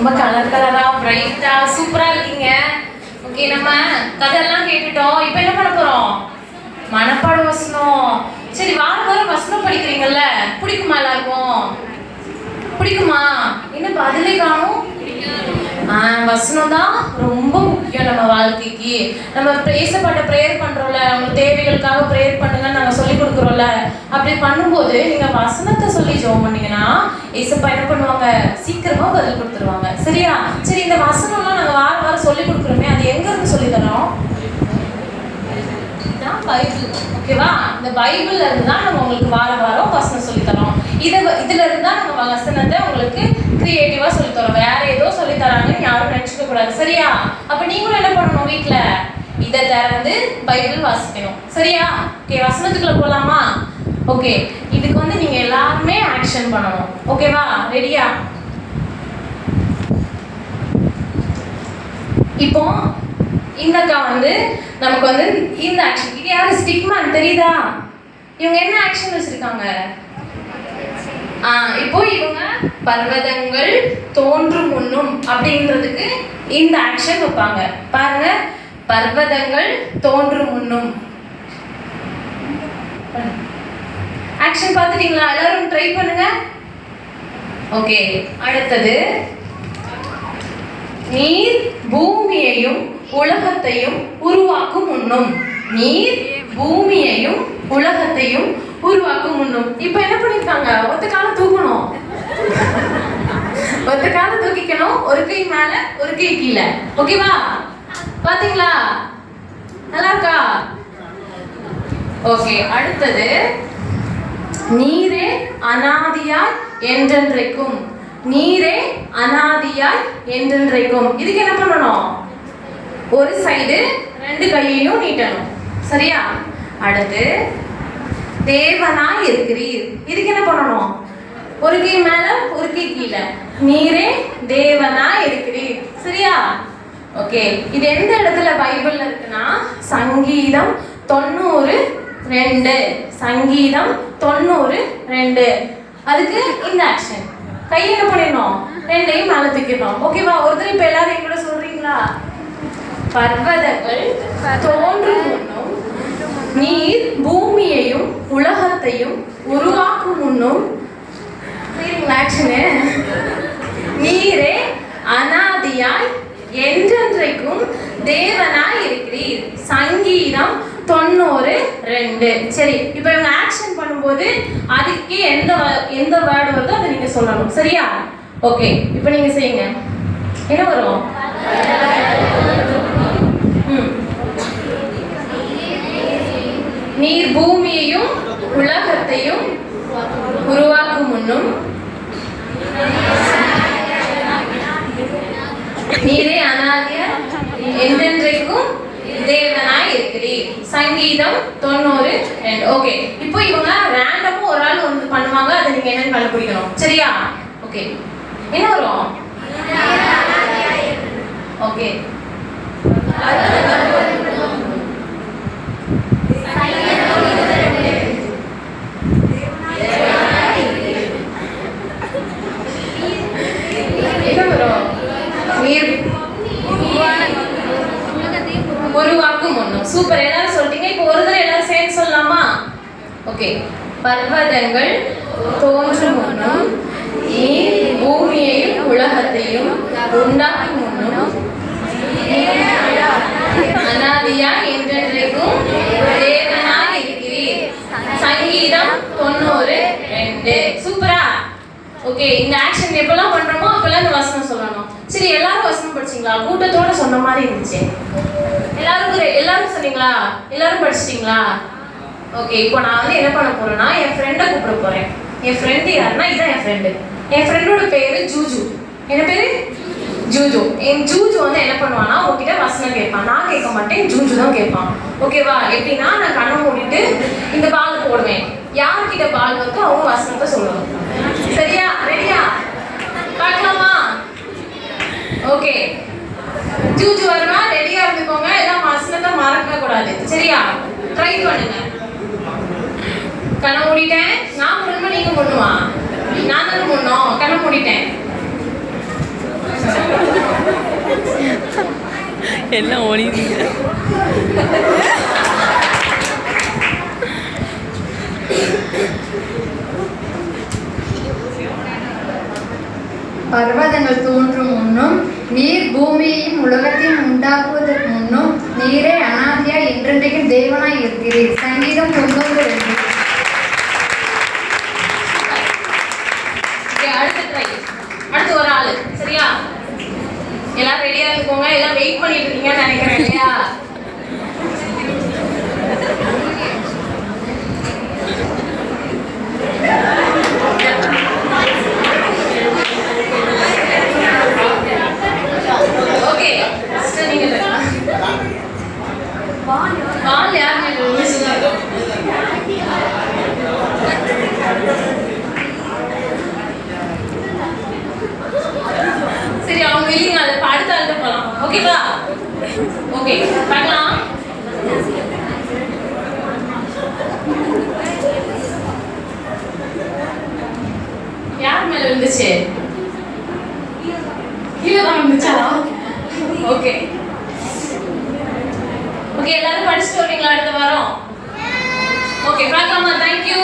ரொம்ப கலர் கலரா பிரைட்டா சூப்பரா இருக்கீங்க. ஓகே, நம்ம கதையெல்லாம் கேட்டுட்டோம். இப்போ என்ன பண்ண போறோம்? மனப்பாட வசனம். சரி, வாரம் வாரம் வசனம் படிக்கிறீங்கல்ல, பிடிக்குமா எல்லாருக்கும்? பிடிக்குமா? என்ன பதிலே காணும்? வசனம் தான் ரொம்ப முக்கியம் நம்ம வாழ்க்கைக்கு. நம்ம பேசப்பட்ட ப்ரேயர் பண்றோம்ல, உங்க தேவைகளுக்காக ப்ரேயர் பண்ணுங்கன்னு நாங்கள் சொல்லி கொடுக்குறோம்ல. அப்படி பண்ணும்போது நீங்க வசனத்தை சொல்லி ஜெபம் பண்ணீங்கன்னா ஏசப்பா என்ன பண்ணுவாங்க? சீக்கிரமா பதில் கொடுத்துருவாங்க. சரியா? சரி, இந்த வசனம்லாம் நாங்கள் வாரம் வாரம் சொல்லி கொடுக்குறோமே, அது எங்க இருந்து சொல்லி தரோம்? பைபிள். ஓகேவா? இந்த பைபிள்ல இருந்து தான் நம்ம உங்களுக்கு வாரம் வாரம் வசனம் சொல்லி தரோம். இதுல இருந்து தான் நம்ம வசனத்தை உங்களுக்கு கிரியேட்டிவா சொல்லி தரோம். வேற ஏதோ சொல்லி தராங்கன்னு யாரும் நினைச்சுக்க கூடாது. சரியா? அப்ப நீங்களும் என்ன பண்ணணும்? வீட்டுல இதை திறந்து பைபிள் வாசிக்கணும். சரியா? ஓகே, வசனத்துக்குள்ள போலாமா? ஓகே, இதுக்கு நீங்க எல்லாருமே ஆக்ஷன் பண்ணணும். ஓகேவா? ரெடியா? இப்போ இந்த அக்கா நமக்கு இந்த ஆக்ஷன், இது யாரு? ஸ்டிக்மேன் தெரியுதா? இவங்க என்ன ஆக்ஷன் வச்சிருக்காங்க? இப்போ இவங்க பர்வதங்கள் தோன்றும் முன்னும் அப்படின்றதுக்கு இந்த ஆக்ஷன் வைப்பாங்க. பாருங்க, பர்வதங்கள் தோன்றும் முன்னும். ஆக்ஷன் பார்த்துட்டீங்களா? எல்லாரும் ட்ரை பண்ணுங்க. ஓகே, அடுத்தது நீர் பூமியையும் உலகத்தையும் உருவாக்கும் முன்னும். நீர் பூமியையும் உலகத்தையும் உருவாக்கும் முன்னும். இப்ப என்ன பண்ணிருக்காங்க? ஒத்த காலம் தூக்கணும், ஒத்த காலம் தூக்கிக்கணும். ஒரு கை மேல ஒரு கை கீழே. ஓகேவா? பாத்தீங்களா? நல்லா இருக்கா? ஓகே, அடுத்தது நீரே அனாதியாய் என்றென்றைக்கும். நீரே அனாதியாய் என்றென்றைக்கும். இதுக்கு என்ன பண்ணணும்? ஒரு சைடு ரெண்டு கையையும் நீட்டணும். சரியா? அடுத்து தேவனாய் இருக்கிறீர். இதுக்கு என்ன பண்ணணும்? ஒரு கை மேல ஒரு கை கீழே. நீரே தேவனாய் இருக்கிறீர். சரியா? ஓகே, இது எந்த இடத்துல பைபிள்ல இருக்குன்னா சங்கீதம் 90:2. சங்கீதம் 90:2. அதுக்கு இந்த ஆக்ஷன். கை என்ன பண்ணிடணும்? ரெண்டையும் மேல தூக்கிடணும். ஓகேவா? ஒருத்தர் இப்ப எல்லாரும் என் கூட சொல்றீங்களா? பர்வதங்கள் தோன்றும் முன்னும் நீர் பூமியையும் உலகத்தையும் உருவாக்கும் முன்னும். ஆக்ஷனு. நீரே அனாதியாய் என்றென்றைக்கும் தேவனாய் இருக்கிறீர். சங்கீதம் 90:2. சரி, இப்போ இவங்க ஆக்ஷன் பண்ணும்போது அதுக்கு எந்த வேர்டு வருதோ அதை நீங்க சொல்லணும். சரியா? ஓகே, இப்போ நீங்க செய்யுங்க. என்ன வரும்? நீர் பூமியையும் உலகத்தையும் உருவாக்கும் முன்னும் நீரே அனாதியாய் என்றென்றைக்கும் தேவனாய் இருக்கிறீர். சங்கீதம் 90:2. ஓகே, இப்போ இவங்க ரேண்டமா ஒரு ஆள் பண்ணுவாங்க. அதை நீங்க என்னன்னு கண்டுபிடிக்கணும். சரியா? ஓகே, என்ன வரும்? ஓகே, உருவாக்கும் முன்னும். சூப்பர், எல்லாரும் சொல்லிட்டீங்க. இப்போ ஒரு தடவை எல்லாரும் சேர்ந்து சொல்லலாமா? ஓகே, பர்வதங்கள் தோன்றும் முன்னும் நீர் பூமியையும் உலகத்தையும் உண்டாக்கும் முன்னும் அனாதியாய் என்றென்றைக்கும் தேவனாய் இருக்கிறீர். சங்கீதம் 90:2. சூப்பரா? ஓகே, இந்த ஆக்ஷன் எப்பெல்லாம் பண்றோமோ அப்பெல்லாம் இந்த வசனம் சொல்லணும். சரி, எல்லாரும் வசனம் படிச்சிங்களா? கூட்டத்தோட சொன்ன மாதிரி இருந்துச்சு. எல்லாரும் சொன்னீங்களா? எல்லாரும் படிச்சிட்டீங்களா? ஓகே, இப்போ நான் என்ன பண்ண போறேன்னா என் ஃப்ரெண்டை கூப்பிட போறேன். என் ஃப்ரெண்டு யாருன்னா இதான் என் ஃப்ரெண்டு. என் ஃப்ரெண்டோட பேரு ஜூஜு. என்ன பேரு? ஜூஜு. என் ஜூஜு என்ன பண்ணுவான்னா உங்ககிட்ட வசனம் கேட்பான். நான் கேட்க மாட்டேன், ஜூஜு தான் கேட்பான். ஓகேவா? எப்படின்னா நான் கண்ணை மூடிட்டு இந்த பால் போடுவேன். யார்கிட்ட பால் வருதோ அவங்க வசனத்தை சொல்லணும். சரியா? ரெடியா? பார்க்கலாமா? ஓகே, ஜூஜு வருவா. ரெடியா இருந்துக்கோங்க. எல்லாம் வசனத்தை மறக்க கூடாது. சரியா? ட்ரை பண்ணுங்க. கண்ணை மூடிட்டேன். நான் முன்னுமா நீங்க முன்னுமா? நான் தானே முன்னோம். கண்ணை மூடிட்டேன். எல்லாம் ஓடிடுங்க. பர்வதங்கள் தோன்றும் முன்னும் நீர் பூமியையும் உலகத்தையும் உண்டாக்குவதற்கு முன்னும் நீரே அனாதியா என்றென்றைக்கும் தேவனாய் இருக்கிறீர். சங்கீதம் 90:2. அடுத்து ஒரு ஆளு, சரியா? எல்லாரும் ரெடியா இருக்கோங்க. எல்லாம் வெயிட் பண்ணிட்டு இருக்கீங்கன்னு நினைக்கிறேன் இல்லையா? ஓகே, ஃபர்ஸ்ட் நீங்க பால் யார் சரி, அவங்க இல்லைங்க. அதை அடுத்த ஆள்கிட்ட போகலாம். ஓகேவா? ஓகே, பார்க்கலாம். யார் மேல விழுந்துச்சு? கீழே தான் விழுந்துச்சா? ஓகே ஓகே, எல்லாரும் படிச்சுட்டு வரீங்களா அடுத்த வாரம்? ஓகே, பார்க்கலாமா? தேங்க்யூ.